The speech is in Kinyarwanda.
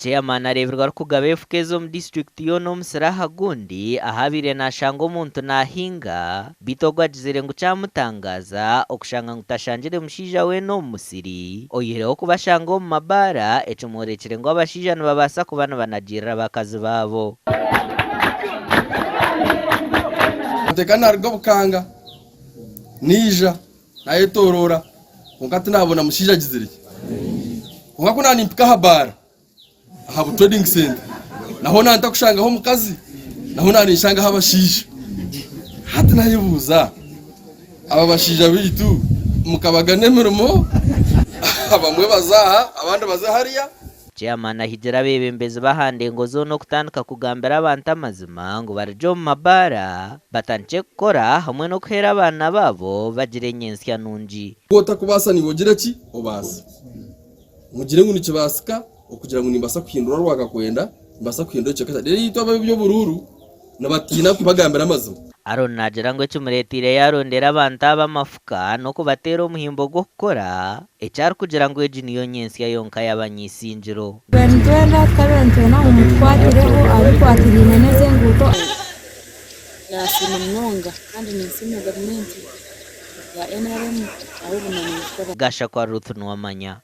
chairman areverwa kugabe fukezo mu district yono musiraha gundi ahabire nashanga omuntu nahinga bitogwa jizere ngo cyamutangaza okushanga ngutashanjire mushija we no musiri oyireho kubashanga mu mabara ecomorekere ngo abashija nibabasa kubana banagirira bakazi babo tekana argo bukanga nija naye torora ngati nabona mushija jizire ngakuna nimpika habara habu trading center naho nanta kushanga ho mukazi naho nishanga habashija hati nayibuza aba bashija bitu mukabagane mirimo abamwe bazaha abandi bazahariya chairman ahijira Abebeembezi bahande ngo zo no kutandika kugambira abantu amazima ngo barjo mu mabara batanje gukora hamwe no kwera abana babo bagire nyensya nunji kota kubasa nibogire ki obasa mugire ngo nikibasika okugira ngo nimbasa kuhindura rwaka kwenda mbasa kuhindura cyo kata rero yitwa byo bururu nabatina kubagambira amazima Aron nagira ngo cyumuretire yarondera abantu abamafuka no kubatera umuhimbo go gukora ecyar kugira ngo eji niyo nyensi yonka y'abanyisingiro bentwenda kabentwena umutwagireho ariko atirine neze nguko nasima mnonga kandi nisima government ya NRM ahubwo nani gasha kwa Ruth Nwamanya